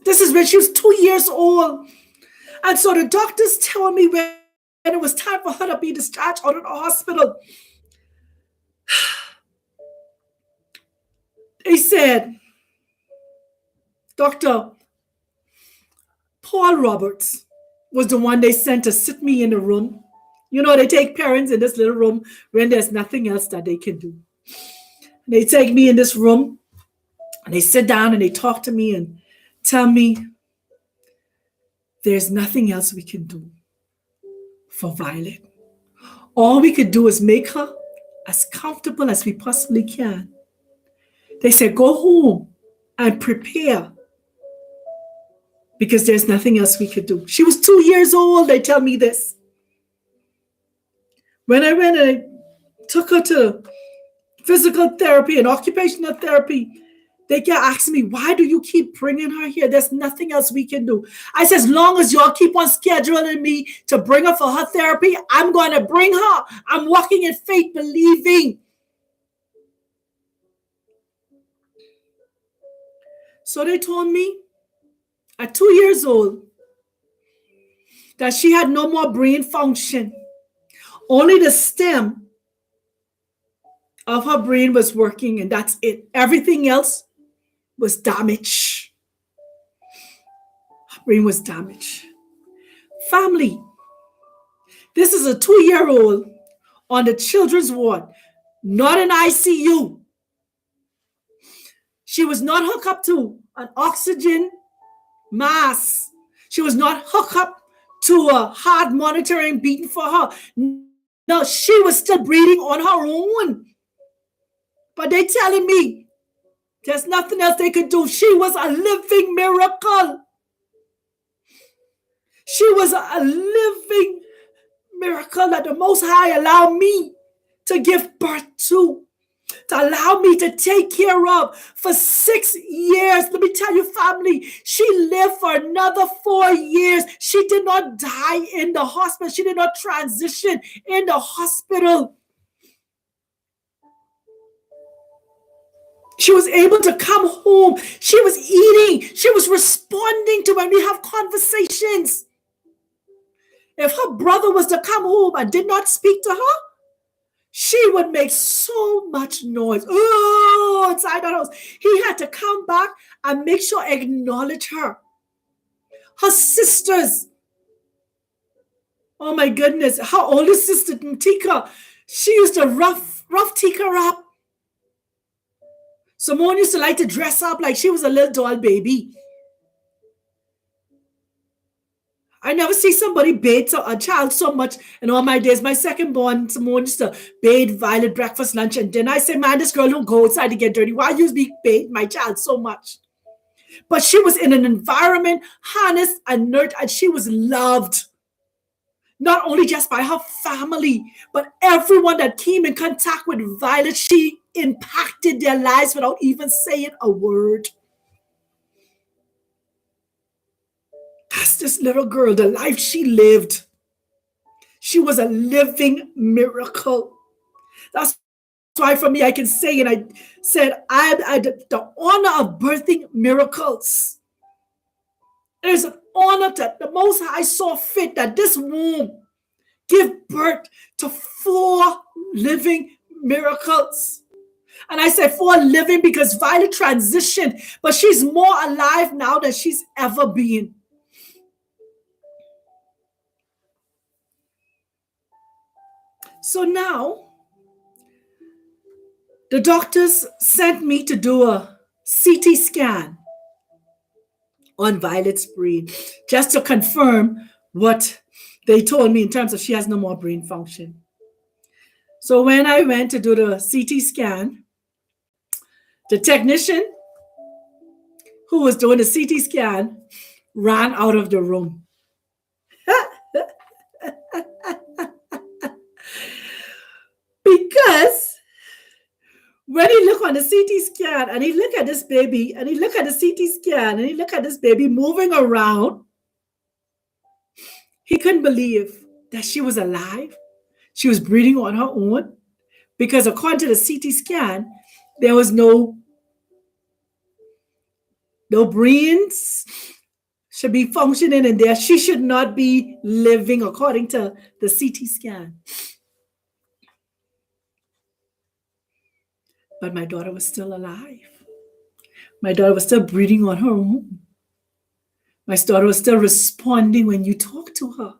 This is when she was 2 years old. And so the doctors told me when it was time for her to be discharged out of the hospital, they said, Dr. Paul Roberts was the one they sent to sit me in the room. They take parents in this little room when there's nothing else that they can do. They take me in this room and they sit down and they talk to me and tell me there's nothing else we can do for Violet. All we could do is make her as comfortable as we possibly can. They said, go home and prepare, because there's nothing else we could do. She was 2 years old. They tell me this. When I went and I took her to physical therapy and occupational therapy, they kept asking me, why do you keep bringing her here? There's nothing else we can do. I said, as long as y'all keep on scheduling me to bring her for her therapy, I'm going to bring her. I'm walking in faith, believing. So they told me at 2 years old that she had no more brain function. Only the stem of her brain was working, and that's it. Everything else was damaged. brain was damaged. Family, this is a 2-year-old on the children's ward, not an ICU. She was not hooked up to an oxygen mask. She was not hooked up to a heart monitoring beating for her. No, she was still breathing on her own. But they telling me there's nothing else they could do. She was a living miracle. She was a living miracle that the Most High allowed me to give birth to allow me to take care of for 6 years. Let me tell you, family, she lived for another 4 years. She did not die in the hospital. She did not transition in the hospital. She was able to come home. She was eating. She was responding to when we have conversations. If her brother was to come home and did not speak to her, she would make so much noise. Oh, inside that house. He had to come back and make sure I acknowledge her. Her sisters. Oh my goodness. Her older sister, Tika, she used to rough Tika up. Simone used to like to dress up like she was a little doll baby. I never see somebody bathe a child so much in all my days. My second born, Simone used to bathe Violet breakfast, lunch, and dinner. I say, man, this girl don't go outside to get dirty. Why you be bathe my child so much? But she was in an environment, harnessed and nurtured, and she was loved. Not only just by her family, but everyone that came in contact with Violet, she impacted their lives without even saying a word. That's this little girl, the life she lived. She was a living miracle. That's why for me, I can say, and I said, I had the honor of birthing miracles. There's an honor that the Most High saw fit that this womb give birth to 4 living miracles. And I said 4 living because Violet transitioned, but she's more alive now than she's ever been. So now, the doctors sent me to do a CT scan on Violet's brain, just to confirm what they told me in terms of she has no more brain function. So when I went to do the CT scan, the technician who was doing the CT scan ran out of the room. Because when he looked on the CT scan and he looked at this baby and he looked at the CT scan and he looked at this baby moving around, he couldn't believe that she was alive. She was breathing on her own, because according to the CT scan, there was no brains should be functioning in there. She should not be living according to the CT scan. But my daughter was still alive. My daughter was still breathing on her own. My daughter was still responding when you talk to her.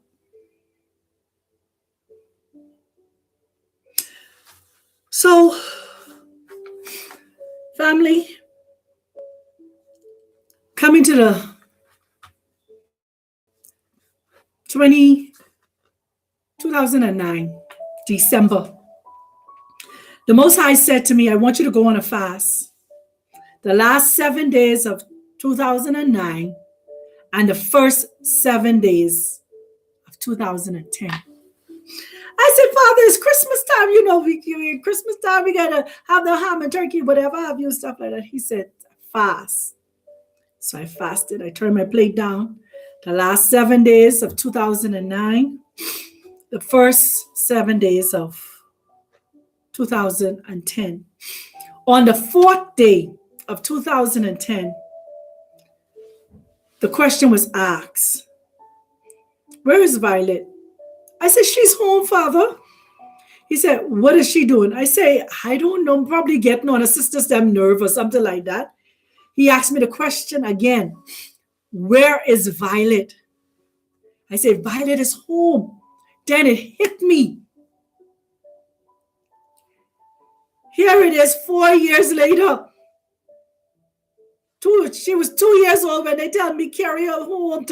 So, family, coming to the 2009, December, the Most High said to me, I want you to go on a fast. The last 7 days of 2009 and the first 7 days of 2010. I said, Father, it's Christmas time. You know, Christmas time, we got to have the ham and turkey, whatever have you, stuff like that. He said, fast. So I fasted. I turned my plate down. The last 7 days of 2009, the first 7 days of 2010. On the 4th day of 2010, the question was asked, where is Violet? I said, she's home, Father. He said, what is she doing? I say, I don't know, probably getting on her sister's nerve or something like that. He asked me the question again, where is Violet? I said, Violet is home. Then it hit me. Here it is 4 years later. She was 2 years old when they tell me carry her home.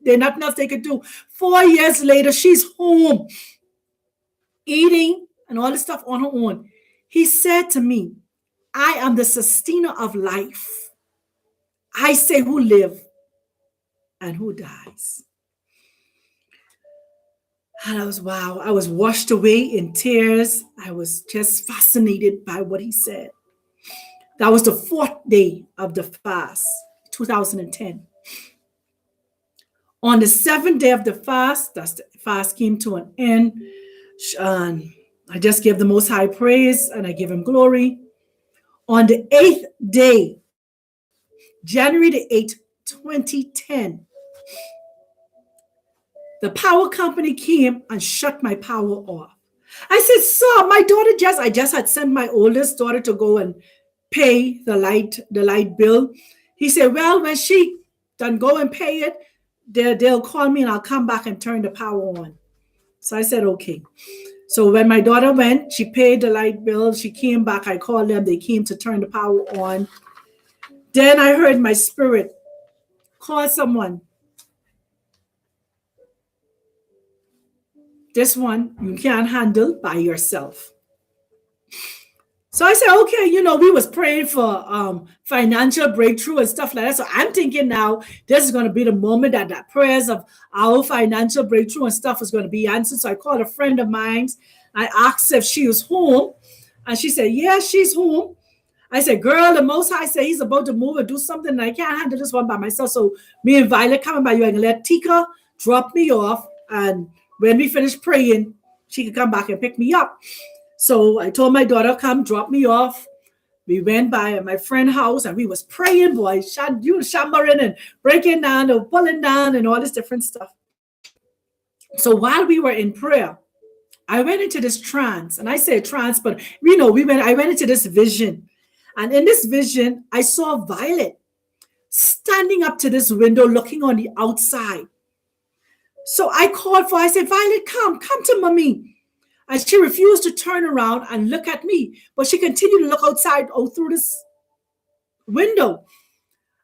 There's nothing else they could do. 4 years later, she's home, eating and all this stuff on her own. He said to me, I am the sustainer of life. I say who live and who dies. And I was washed away in tears. I was just fascinated by what he said. That was the 4th day of the fast, 2010. On the 7th day of the fast came to an end. I just give the Most High praise and I give him glory. On the 8th day, January the 8th, 2010, the power company came and shut my power off. I said, sir, my daughter I just had sent my oldest daughter to go and pay the light bill. He said, well, when she done go and pay it, they'll call me and I'll come back and turn the power on. So I said, okay. So when my daughter went, she paid the light bill. She came back. I called them. They came to turn the power on. Then I heard my spirit call someone. This one you can't handle by yourself. So I said, okay, we was praying for financial breakthrough and stuff like that. So I'm thinking now this is going to be the moment that prayers of our financial breakthrough and stuff is going to be answered. So I called a friend of mine. I asked if she was home. And she said, yeah, she's home. I said, girl, the Most High said he's about to move and do something. And I can't handle this one by myself. So me and Violet coming by you. I can let Tika drop me off. And when we finish praying, she can come back and pick me up. So I told my daughter, come drop me off. We went by my friend's house and we was praying, boy, shammering and breaking down and pulling down and all this different stuff. So while we were in prayer, I went into this trance, and I say trance, but I went into this vision. And in this vision, I saw Violet standing up to this window looking on the outside. So I said, Violet, come to mommy. And she refused to turn around and look at me, but she continued to look outside through this window.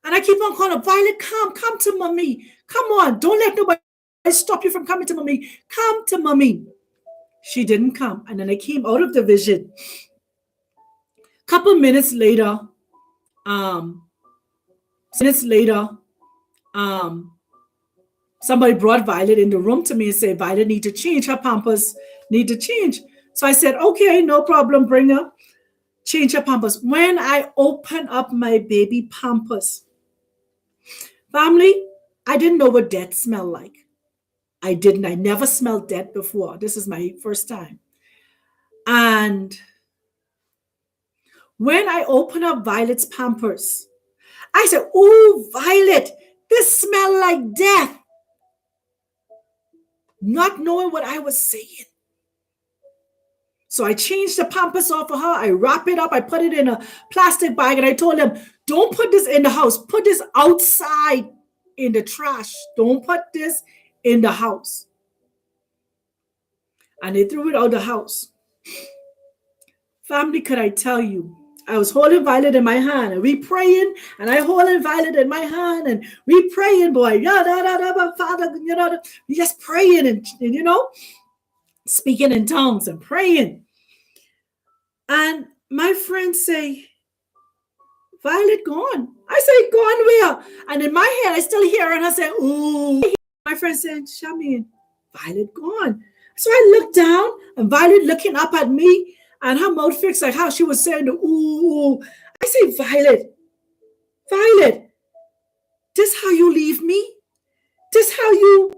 And I keep on calling, Violet, come to mommy. Come on, don't let nobody stop you from coming to mommy. Come to mommy. She didn't come. And then I came out of the vision. Couple minutes later, somebody brought Violet in the room to me and said, Violet need to change her pampers. Need to change. So I said, okay, no problem, bring her. Change her pampers. When I open up my baby pampers, family, I didn't know what death smelled like. I never smelled death before. This is my first time. And when I open up Violet's pampers, I said, oh, Violet, this smells like death. Not knowing what I was saying. So I changed the pampers off of her. I wrap it up. I put it in a plastic bag. And I told them, don't put this in the house. Put this outside in the trash. Don't put this in the house. And they threw it out the house. Family, could I tell you? I was holding Violet in my hand. And we praying. And I holding Violet in my hand. And we praying, boy. Father, we just praying and speaking in tongues and praying. And my friends say, Violet gone. I say, gone where? And in my head, I still hear her say, ooh. My friend said, Shamin, Violet gone. So I looked down and Violet looking up at me and her mouth fixed like how she was saying, ooh. I say, Violet, this how you leave me? This how you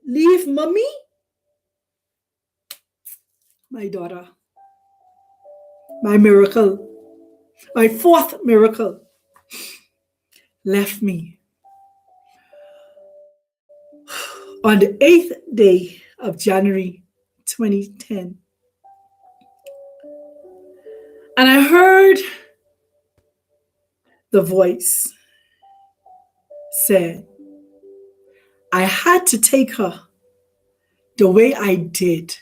leave mommy? My daughter, my miracle, my 4th miracle, left me on the 8th day of January 2010. And I heard the voice said, I had to take her the way I did,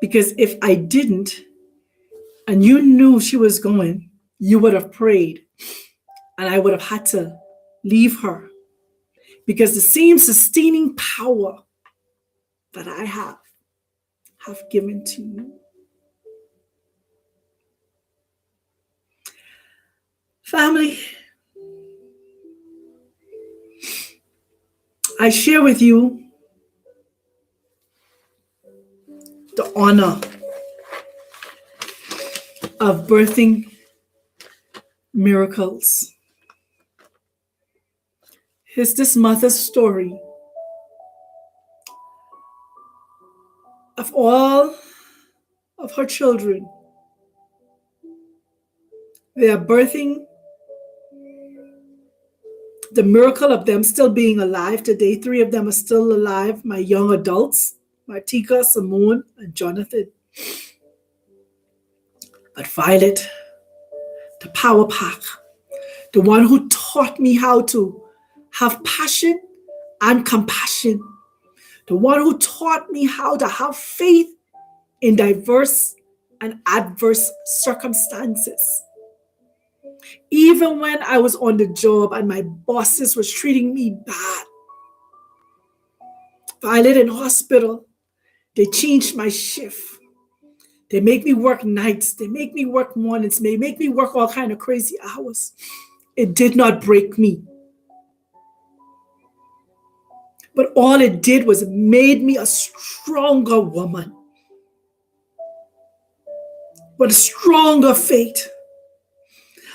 because if I didn't, and you knew she was going, you would have prayed, and I would have had to leave her, because the same sustaining power that I have given to you. Family, I share with you the honor of birthing miracles. Here's this mother's story of all of her children. They are birthing the miracle of them still being alive today. 3 of them are still alive, my young adults, Martika, Simone, and Jonathan. But Violet, the power pack, the one who taught me how to have passion and compassion, the one who taught me how to have faith in diverse and adverse circumstances. Even when I was on the job and my bosses was treating me bad, Violet in hospital, they changed my shift. They make me work nights. They make me work mornings. They make me work all kind of crazy hours. It did not break me. But all it did was made me a stronger woman with a stronger faith,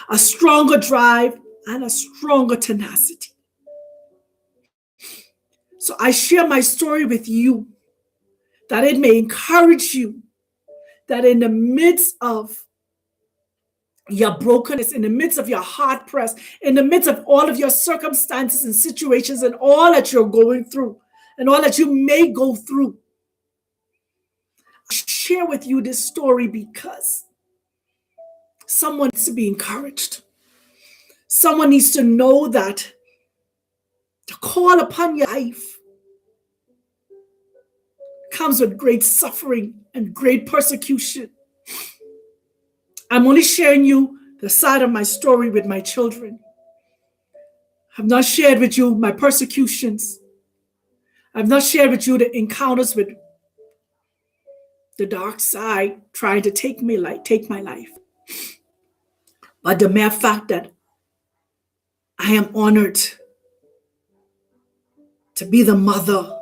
a stronger drive, and a stronger tenacity. So I share my story with you that it may encourage you that in the midst of your brokenness, in the midst of your heart press, in the midst of all of your circumstances and situations and all that you're going through and all that you may go through, I share with you this story because someone needs to be encouraged. Someone needs to know that the call upon your life comes with great suffering and great persecution. I'm only sharing you the side of my story with my children. I've not shared with you my persecutions. I've not shared with you the encounters with the dark side trying to take my life. But the mere fact that I am honored to be the mother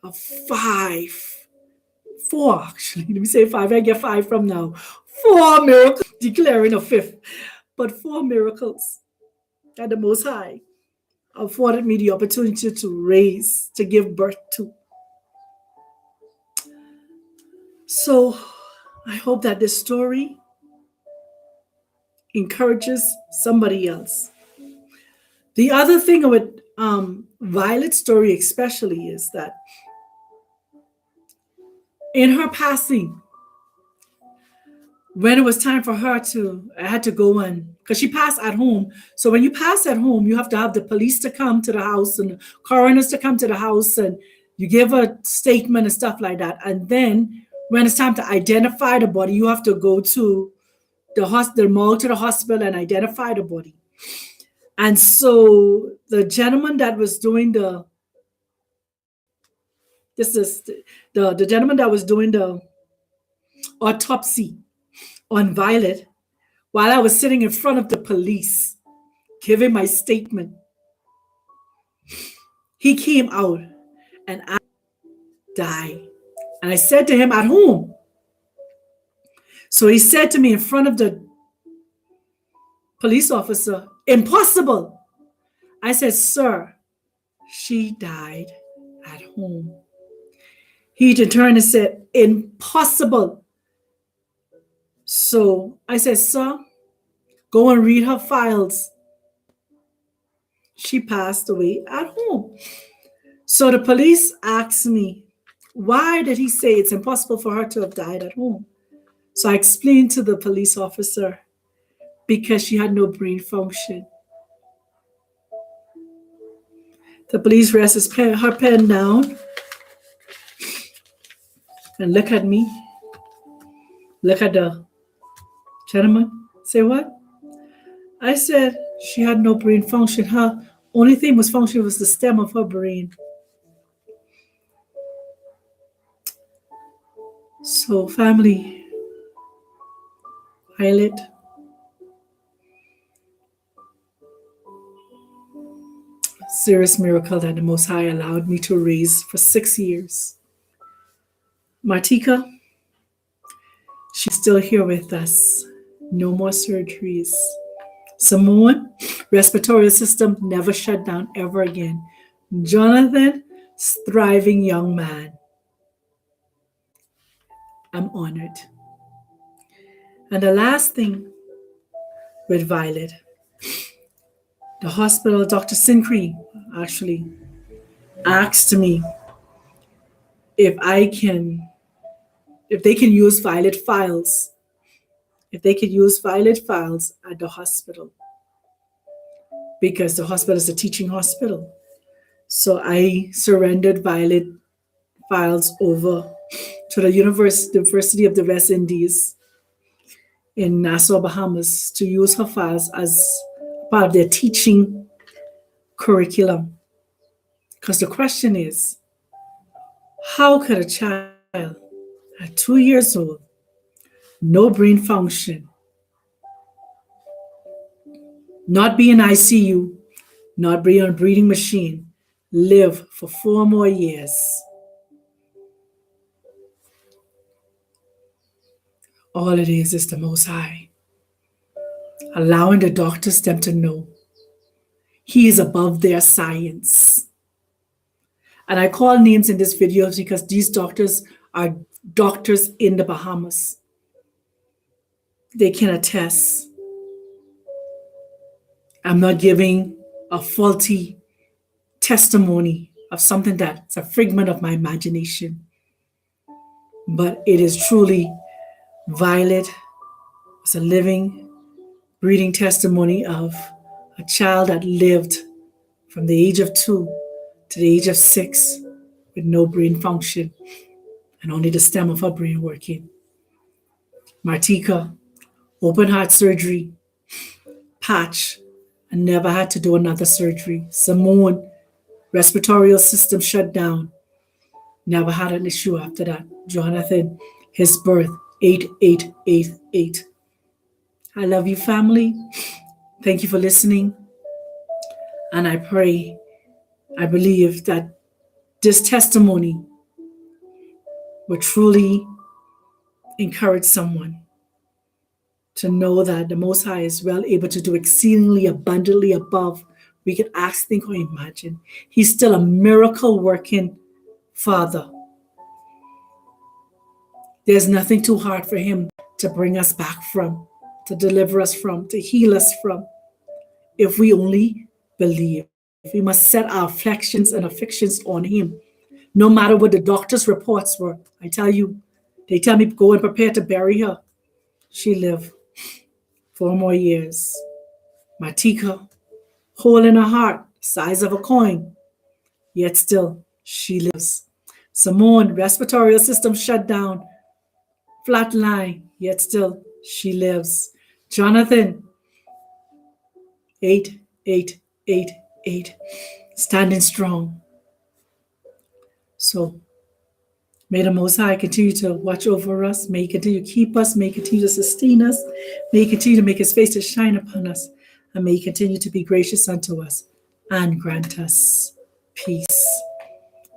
of 4 actually. Let me say 5. I get 5 from now. 4 miracles, declaring a 5th. But 4 miracles that the Most High afforded me the opportunity to raise, to give birth to. So I hope that this story encourages somebody else. The other thing with Violet's story especially is that in her passing, when it was time for her I had to go in, because she passed at home. So when you pass at home, you have to have the police to come to the house and the coroners to come to the house, and you give a statement and stuff like that. And then when it's time to identify the body, you have to go to the morgue, to the hospital, and identify the body. And so the gentleman that was doing the gentleman that was doing the autopsy on Violet, while I was sitting in front of the police giving my statement, he came out and I died. And I said to him, at home. So he said to me in front of the police officer, impossible. I said, sir, she died at home. He turned and said, impossible. So I said, sir, go and read her files. She passed away at home. So the police asked me, why did he say it's impossible for her to have died at home? So I explained to the police officer, because she had no brain function. The police rests her pen down and look at me. Look at the gentleman. Say what? I said she had no brain function. Her only thing was functioning was the stem of her brain. So family, Violet, serious miracle that the Most High allowed me to raise for 6 years. Martika, she's still here with us. No more surgeries. Simone, respiratory system never shut down ever again. Jonathan, thriving young man. I'm honored. And the last thing with Violet, the hospital, Dr. Sincree actually asked me if they can use Violet files, at the hospital, because the hospital is a teaching hospital. So I surrendered Violet files over to the University of the West Indies in Nassau, Bahamas, to use her files as part of their teaching curriculum. Because the question is, how could a child at 2 years old, no brain function, not be in ICU, not be on a breathing machine, live for 4 more years? All it is the Most High allowing the doctors them to know He is above their science. And I call names in this video because these doctors are doctors in the Bahamas. They can attest. I'm not giving a faulty testimony of something that's a figment of my imagination. But it is truly Violet. It's a living, breathing testimony of a child that lived from the age of 2 to the age of 6 with no brain function and only the stem of her brain working. Martika, open heart surgery, patch, and never had to do another surgery. Simone, respiratory system shut down, never had an issue after that. Jonathan, his birth, 8888. I love you, family. Thank you for listening. And I pray, I believe that this testimony will truly encourage someone to know that the Most High is well able to do exceedingly abundantly above we can ask, think, or imagine. He's still a miracle working Father. There's nothing too hard for Him to bring us back from, to deliver us from, to heal us from, if we only believe. We must set our affections and afflictions on Him. No matter what the doctor's reports were, I tell you, they tell me go and prepare to bury her. She lived 4 more years. Martika, hole in her heart, size of a coin, yet still she lives. Simone, respiratory system shut down, flat line, yet still she lives. Jonathan, 8888, standing strong. So may the Most High continue to watch over us. May He continue to keep us. May He continue to sustain us. May He continue to make His face to shine upon us. And may He continue to be gracious unto us and grant us peace.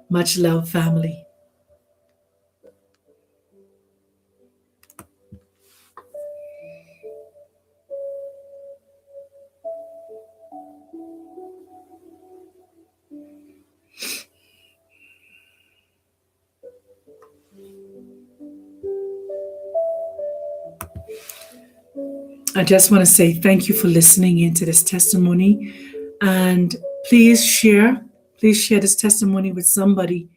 Much love, family. I just want to say thank you for listening into this testimony, and please share this testimony with somebody.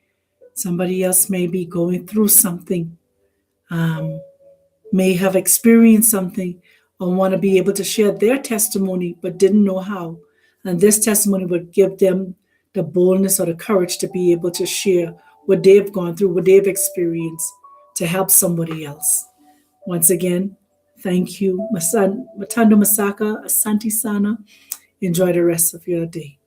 Somebody else may be going through something, may have experienced something, or want to be able to share their testimony but didn't know how. And this testimony would give them the boldness or the courage to be able to share what they've gone through, what they've experienced to help somebody else. Once again, thank you. Matando Masaka, Asante Sana. Enjoy the rest of your day.